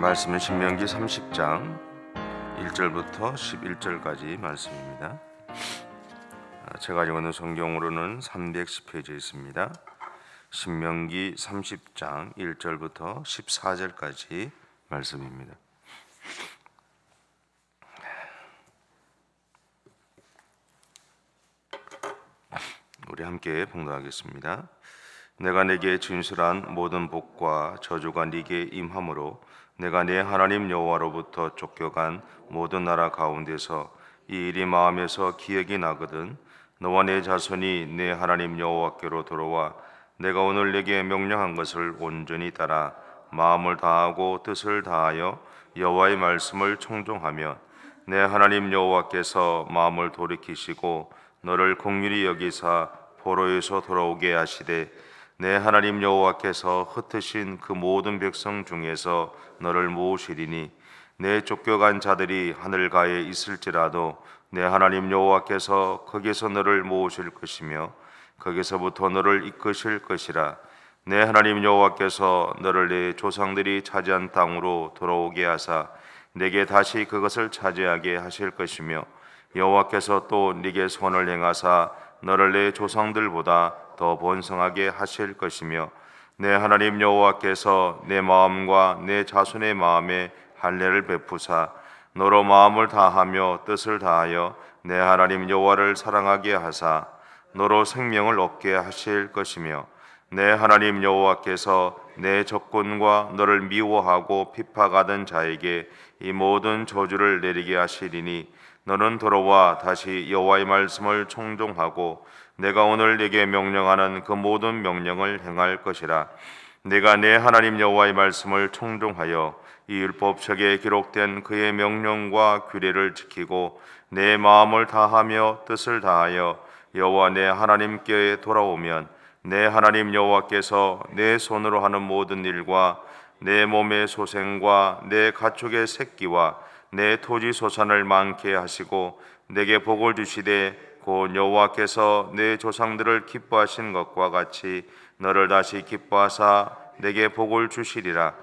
말씀은 신명기 30장 1절부터 11절까지 말씀입니다. 제가 가지고 있는 성경으로는 310페이지에 있습니다. 신명기 30장 1절부터 14절까지 말씀입니다. 우리 함께 봉독하겠습니다. 내가 내게 진술한 모든 복과 저주가 네게 임함으로 내가 네 하나님 여호와로부터 쫓겨간 모든 나라 가운데서 이 일이 마음에서 기억이 나거든 너와 네 자손이 네 하나님 여호와께로 돌아와 내가 오늘 네게 명령한 것을 온전히 따라 마음을 다하고 뜻을 다하여 여호와의 말씀을 청종하면 내 하나님 여호와께서 마음을 돌이키시고 너를 긍휼히 여기사 포로에서 돌아오게 하시되 내 하나님 여호와께서 흩으신 그 모든 백성 중에서 너를 모으시리니 내 쫓겨간 자들이 하늘가에 있을지라도 내 하나님 여호와께서 거기서 너를 모으실 것이며 거기서부터 너를 이끄실 것이라. 내 하나님 여호와께서 너를 내 조상들이 차지한 땅으로 돌아오게 하사 내게 다시 그것을 차지하게 하실 것이며 여호와께서 또 네게 선을 행하사 너를 내 조상들보다 더 번성하게 하실 것이며 내 하나님 여호와께서 내 마음과 내 자손의 마음에 할례를 베푸사 너로 마음을 다하며 뜻을 다하여 내 하나님 여호와를 사랑하게 하사 너로 생명을 얻게 하실 것이며 내 하나님 여호와께서 내 적군과 너를 미워하고 핍박하던 자에게 이 모든 저주를 내리게 하시리니 너는 돌아와 다시 여호와의 말씀을 청종하고 내가 오늘 네게 명령하는 그 모든 명령을 행할 것이라. 내가 내 하나님 여호와의 말씀을 청종하여 이 율법책에 기록된 그의 명령과 규례를 지키고 내 마음을 다하며 뜻을 다하여 여호와 내 하나님께 돌아오면 내 하나님 여호와께서 내 손으로 하는 모든 일과 내 몸의 소생과 내 가축의 새끼와 내 토지 소산을 많게 하시고 내게 복을 주시되 곧 여호와께서 내 조상들을 기뻐하신 것과 같이 너를 다시 기뻐하사 내게 복을 주시리라.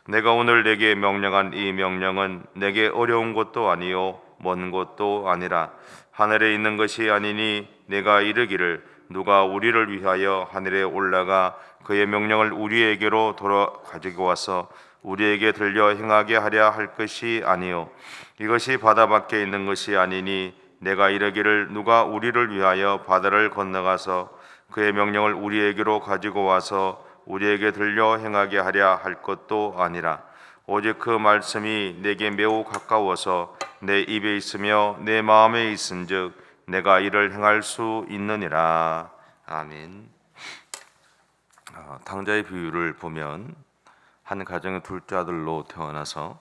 내가 오늘 내게 명령한 이 명령은 내게 어려운 것도 아니요 먼 것도 아니라 하늘에 있는 것이 아니니 내가 이르기를 누가 우리를 위하여 하늘에 올라가 그의 명령을 우리에게로 돌아 가지고 와서 우리에게 들려 행하게 하려 할 것이 아니요 이것이 바다 밖에 있는 것이 아니니 내가 이르기를 누가 우리를 위하여 바다를 건너가서 그의 명령을 우리에게로 가지고 와서 우리에게 들려 행하게 하려 할 것도 아니라 오직 그 말씀이 내게 매우 가까워서 내 입에 있으며 내 마음에 있은즉 내가 이를 행할 수 있느니라. 아멘. 당자의 비유를 보면 한 가정의 둘째 아들로 태어나서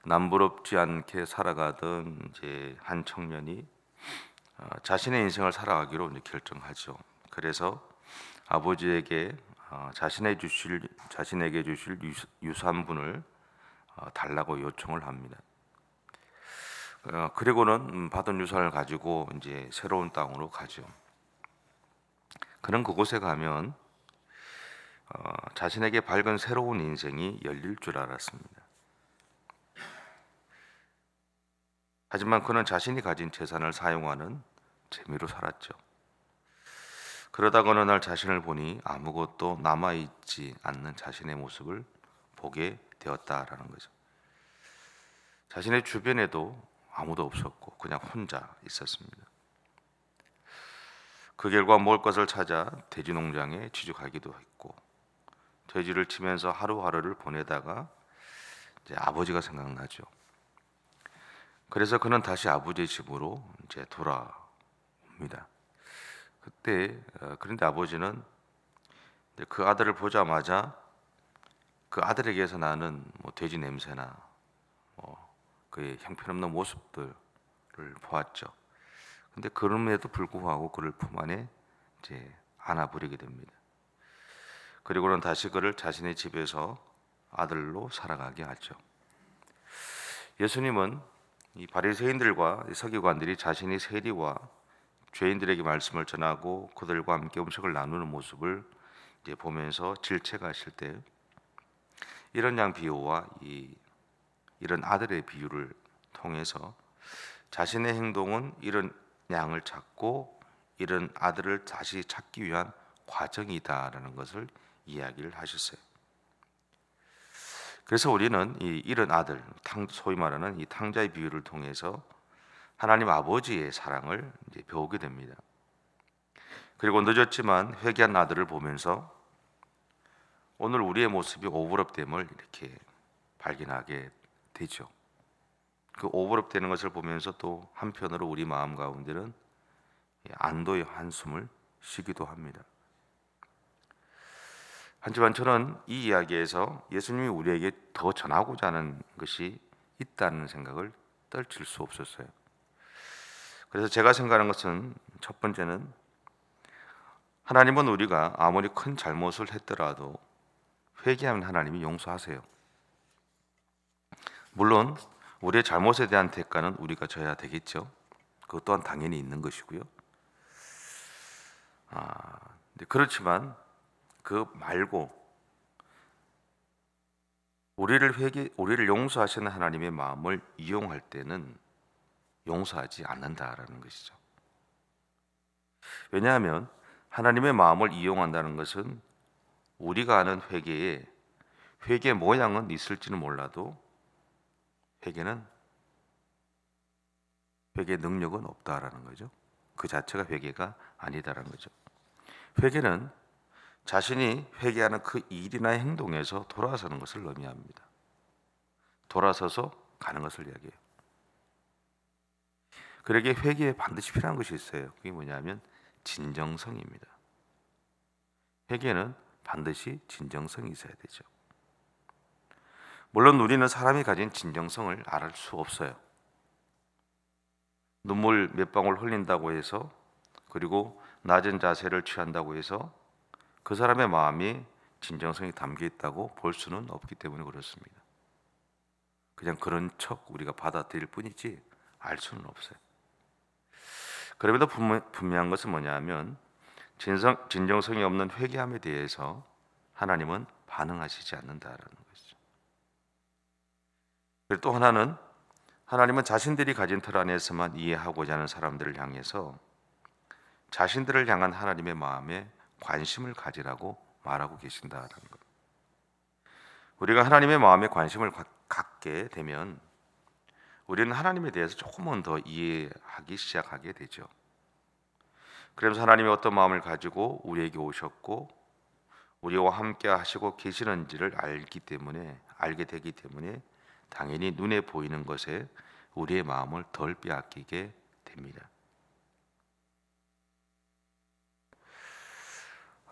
남부럽지 않게 살아가던 이제 한 청년이 자신의 인생을 살아가기로 이제 결정하죠. 그래서 아버지에게 자신에게 주실 유산분을 달라고 요청을 합니다. 그리고는 받은 유산을 가지고 이제 새로운 땅으로 가죠. 그는 그곳에 가면 자신에게 밝은 새로운 인생이 열릴 줄 알았습니다. 하지만 그는 자신이 가진 재산을 사용하는 재미로 살았죠. 그러다가 어느 날 자신을 보니 아무것도 남아있지 않는 자신의 모습을 보게 되었다라는 거죠. 자신의 주변에도 아무도 없었고 그냥 혼자 있었습니다. 그 결과 먹을 것을 찾아 돼지 농장에 취직하기도 했고 돼지를 치면서 하루하루를 보내다가 이제 아버지가 생각나죠. 그래서 그는 다시 아버지의 집으로 이제 돌아옵니다. 그런데 아버지는 그 아들을 보자마자 그 아들에게서 나는 돼지 냄새나 그의 형편없는 모습들을 보았죠. 근데 그럼에도 불구하고 그를 품 안에 이제 안아버리게 됩니다. 그리고는 다시 그를 자신의 집에서 아들로 살아가게 하죠. 예수님은 이 바리새인들과 서기관들이 자신이 세리와 죄인들에게 말씀을 전하고 그들과 함께 음식을 나누는 모습을 이제 보면서 질책하실 때 이런 양 비유와 이런 아들의 비유를 통해서 자신의 행동은 이런 양을 찾고 이런 아들을 다시 찾기 위한 과정이다라는 것을 이야기를 하셨어요. 그래서 우리는 이런 아들, 소위 말하는 이 탕자의 비유를 통해서 하나님 아버지의 사랑을 이제 배우게 됩니다. 그리고 늦었지만 회개한 아들을 보면서 오늘 우리의 모습이 오버랩됨을 이렇게 발견하게 되죠. 그 오버랩되는 것을 보면서 또 한편으로 우리 마음 가운데는 안도의 한숨을 쉬기도 합니다. 하지만 저는 이 이야기에서 예수님이 우리에게 더 전하고자 하는 것이 있다는 생각을 떨칠 수 없었어요. 그래서 제가 생각하는 것은 첫 번째는 하나님은 우리가 아무리 큰 잘못을 했더라도 회개하면 하나님이 용서하세요. 물론 우리의 잘못에 대한 대가는 우리가 져야 되겠죠. 그것 또한 당연히 있는 것이고요. 그렇지만 그 말고 우리를 용서하시는 하나님의 마음을 이용할 때는 용서하지 않는다라는 것이죠. 왜냐하면 하나님의 마음을 이용한다는 것은 우리가 아는 회개 모양은 있을지는 몰라도 회개 능력은 없다라는 거죠. 그 자체가 회개가 아니다라는 거죠. 회개는 자신이 회개하는 그 일이나 행동에서 돌아서는 것을 의미합니다. 돌아서서 가는 것을 이야기해요. 그러기에 회개에 반드시 필요한 것이 있어요. 그게 뭐냐면 진정성입니다. 회개는 반드시 진정성이 있어야 되죠. 물론 우리는 사람이 가진 진정성을 알 수 없어요. 눈물 몇 방울 흘린다고 해서, 그리고 낮은 자세를 취한다고 해서 그 사람의 마음이 진정성이 담겨 있다고 볼 수는 없기 때문에 그렇습니다. 그냥 그런 척 우리가 받아들일 뿐이지 알 수는 없어요. 그럼에도 분명한 것은 뭐냐면 진정성이 없는 회개함에 대해서 하나님은 반응하시지 않는다라는 것이죠. 그리고 또 하나는 하나님은 자신들이 가진 틀 안에서만 이해하고자 하는 사람들을 향해서 자신들을 향한 하나님의 마음에 관심을 가지라고 말하고 계신다라는 것. 우리가 하나님의 마음에 관심을 갖게 되면 우리는 하나님에 대해서 조금은 더 이해하기 시작하게 되죠. 그래서 하나님이 어떤 마음을 가지고 우리에게 오셨고 우리와 함께 하시고 계시는지를 알게 되기 때문에 당연히 눈에 보이는 것에 우리의 마음을 덜 빼앗기게 됩니다.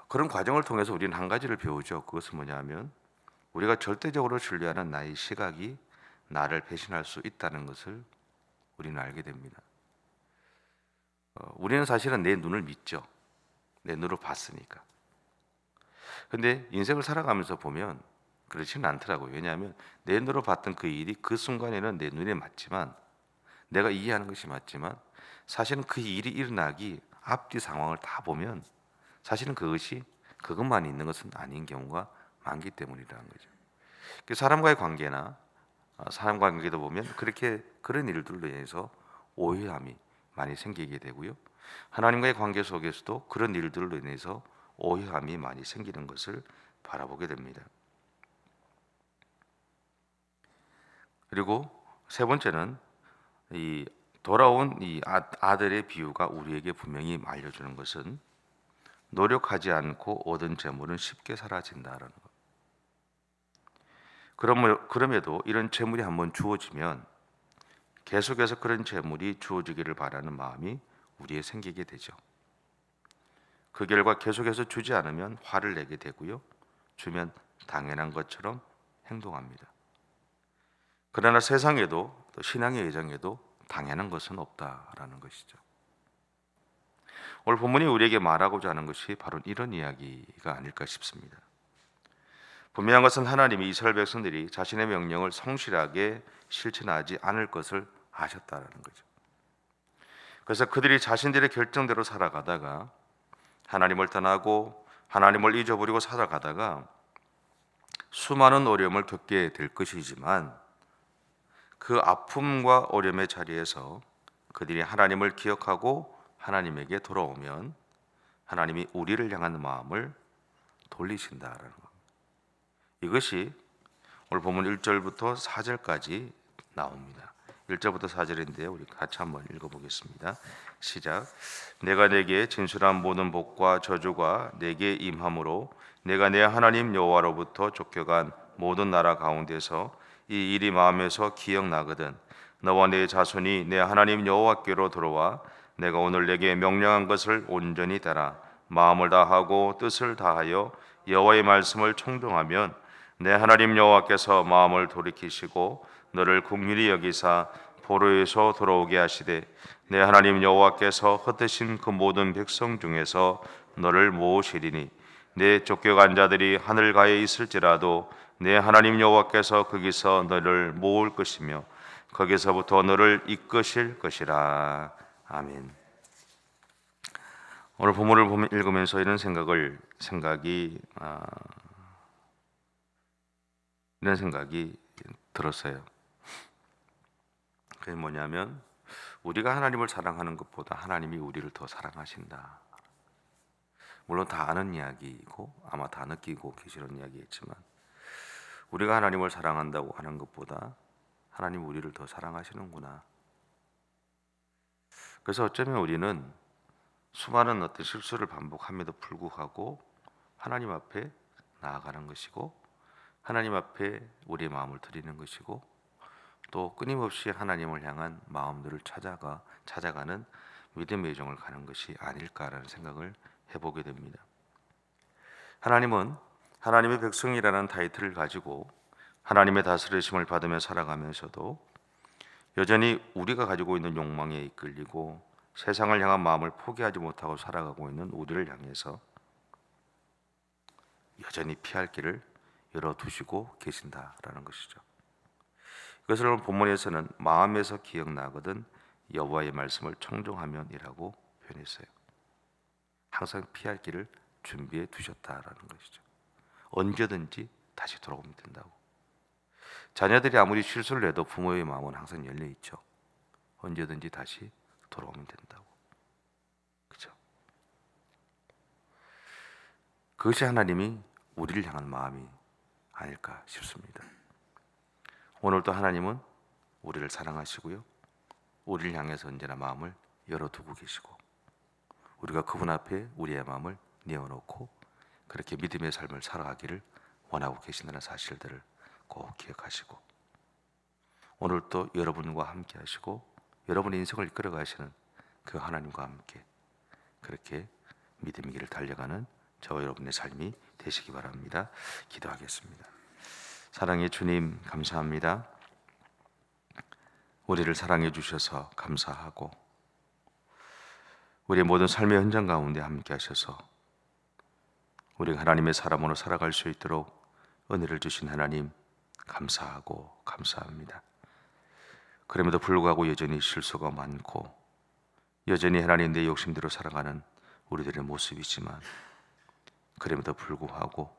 그런 과정을 통해서 우리는 한 가지를 배우죠. 그것은 뭐냐면 우리가 절대적으로 신뢰하는 나의 시각이 나를 배신할 수 있다는 것을 우리는 알게 됩니다. 우리는 사실은 내 눈을 믿죠. 내 눈으로 봤으니까. 근데 인생을 살아가면서 보면 그렇지는 않더라고요. 왜냐하면 내 눈으로 봤던 그 일이 그 순간에는 내 눈에 맞지만, 내가 이해하는 것이 맞지만, 사실은 그 일이 일어나기 앞뒤 상황을 다 보면 사실은 그것만 있는 것은 아닌 경우가 많기 때문이라는 거죠. 사람과의 관계나 사람 관계도 보면 그런 일들로 인해서 오해함이 많이 생기게 되고요. 하나님과의 관계 속에서도 그런 일들로 인해서 오해함이 많이 생기는 것을 바라보게 됩니다. 그리고 세 번째는 이 돌아온 이 아들의 비유가 우리에게 분명히 알려주는 것은 노력하지 않고 얻은 재물은 쉽게 사라진다라는 것. 그럼에도 이런 재물이 한번 주어지면 계속해서 그런 재물이 주어지기를 바라는 마음이 우리에 생기게 되죠. 그 결과 계속해서 주지 않으면 화를 내게 되고요. 주면 당연한 것처럼 행동합니다. 그러나 세상에도 또 신앙의 예정에도 당연한 것은 없다라는 것이죠. 오늘 본문이 우리에게 말하고자 하는 것이 바로 이런 이야기가 아닐까 싶습니다. 분명한 것은 하나님이 이스라엘 백성들이 자신의 명령을 성실하게 실천하지 않을 것을 아셨다라는 거죠. 그래서 그들이 자신들의 결정대로 살아가다가 하나님을 떠나고 하나님을 잊어버리고 살아가다가 수많은 어려움을 겪게 될 것이지만 그 아픔과 어려움의 자리에서 그들이 하나님을 기억하고 하나님에게 돌아오면 하나님이 우리를 향한 마음을 돌리신다라는 겁니다. 이것이 오늘 본문 1절부터 4절까지 나옵니다. 1절부터 4절인데요. 우리 같이 한번 읽어보겠습니다. 시작. 내가 내게 진술한 모든 복과 저주가 내게 임함으로 내가 내 하나님 여호와로부터 쫓겨간 모든 나라 가운데서 이 일이 마음에서 기억나거든 너와 내 자손이 내 하나님 여호와께로 돌아와 내가 오늘 내게 명령한 것을 온전히 따라 마음을 다하고 뜻을 다하여 여호와의 말씀을 청종하면 내 하나님 여호와께서 마음을 돌이키시고 너를 긍휼히 여기사 포로에서 돌아오게 하시되 내 하나님 여호와께서 흩으신 그 모든 백성 중에서 너를 모으시리니 내 쫓겨간 자들이 하늘가에 있을지라도 내 하나님 여호와께서 거기서 너를 모을 것이며 거기서부터 너를 이끄실 것이라. 아멘. 오늘 본문을 읽으면서 이런 생각이 들었어요. 그게 뭐냐면 우리가 하나님을 사랑하는 것보다 하나님이 우리를 더 사랑하신다. 물론 다 아는 이야기이고 아마 다 느끼고 계시는 이야기겠지만 우리가 하나님을 사랑한다고 하는 것보다 하나님 우리를 더 사랑하시는구나. 그래서 어쩌면 우리는 수많은 어떤 실수를 반복함에도 불구하고 하나님 앞에 나아가는 것이고 하나님 앞에 우리의 마음을 드리는 것이고 또 끊임없이 하나님을 향한 마음들을 찾아가는 믿음의 여정을 가는 것이 아닐까라는 생각을 해보게 됩니다. 하나님은 하나님의 백성이라는 타이틀을 가지고 하나님의 다스리심을 받으며 살아가면서도 여전히 우리가 가지고 있는 욕망에 이끌리고 세상을 향한 마음을 포기하지 못하고 살아가고 있는 우리를 향해서 여전히 피할 길을 열어두시고 계신다라는 것이죠. 이것을 오늘 본문에서는 마음에서 기억나거든 여호와의 말씀을 청종하면이라고 표현했어요. 항상 피할 길을 준비해 두셨다라는 것이죠. 언제든지 다시 돌아오면 된다고. 자녀들이 아무리 실수를 해도 부모의 마음은 항상 열려 있죠. 언제든지 다시 돌아오면 된다고. 그렇죠? 그것이 하나님이 우리를 향한 마음이 아닐까 싶습니다. 오늘도 하나님은 우리를 사랑하시고요. 우리를 향해서 언제나 마음을 열어두고 계시고 우리가 그분 앞에 우리의 마음을 내어놓고 그렇게 믿음의 삶을 살아가기를 원하고 계신다는 사실들을 꼭 기억하시고 오늘도 여러분과 함께 하시고 여러분의 인생을 이끌어 가시는 그 하나님과 함께 그렇게 믿음의 길을 달려가는 저와 여러분의 삶이 되시기 바랍니다. 기도하겠습니다. 사랑의 주님 감사합니다. 우리를 사랑해 주셔서 감사하고 우리의 모든 삶의 현장 가운데 함께 하셔서 우리가 하나님의 사람으로 살아갈 수 있도록 은혜를 주신 하나님 감사하고 감사합니다. 그럼에도 불구하고 여전히 실수가 많고 여전히 하나님 내 욕심대로 살아가는 우리들의 모습이지만 그럼에도 불구하고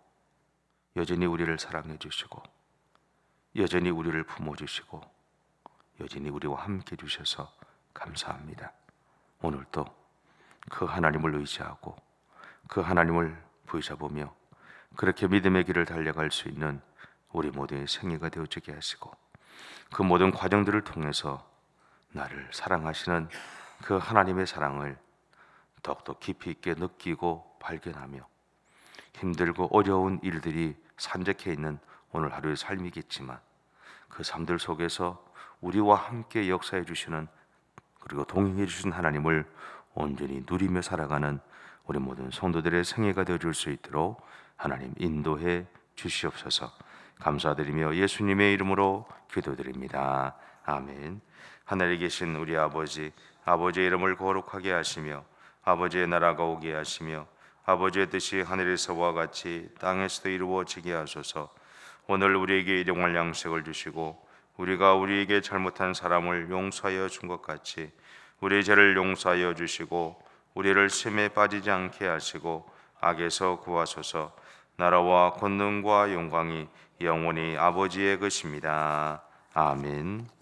여전히 우리를 사랑해 주시고 여전히 우리를 품어주시고 여전히 우리와 함께 해주셔서 감사합니다. 오늘도 그 하나님을 의지하고 그 하나님을 붙잡으며 그렇게 믿음의 길을 달려갈 수 있는 우리 모두의 생애가 되어지게 하시고 그 모든 과정들을 통해서 나를 사랑하시는 그 하나님의 사랑을 더욱더 깊이 있게 느끼고 발견하며 힘들고 어려운 일들이 산적해 있는 오늘 하루의 삶이겠지만 그 삶들 속에서 우리와 함께 역사해 주시는 그리고 동행해 주신 하나님을 온전히 누리며 살아가는 우리 모든 성도들의 생애가 되어줄 수 있도록 하나님 인도해 주시옵소서. 감사드리며 예수님의 이름으로 기도드립니다. 아멘. 하늘에 계신 우리 아버지, 아버지의 이름을 거룩하게 하시며 아버지의 나라가 오게 하시며 아버지의 뜻이 하늘에서와 같이 땅에서도 이루어지게 하소서. 오늘 우리에게 일용할 양식을 주시고 우리가 우리에게 잘못한 사람을 용서하여 준 것 같이 우리의 죄를 용서하여 주시고 우리를 시험에 빠지지 않게 하시고 악에서 구하소서. 나라와 권능과 영광이 영원히 아버지의 것입니다. 아멘.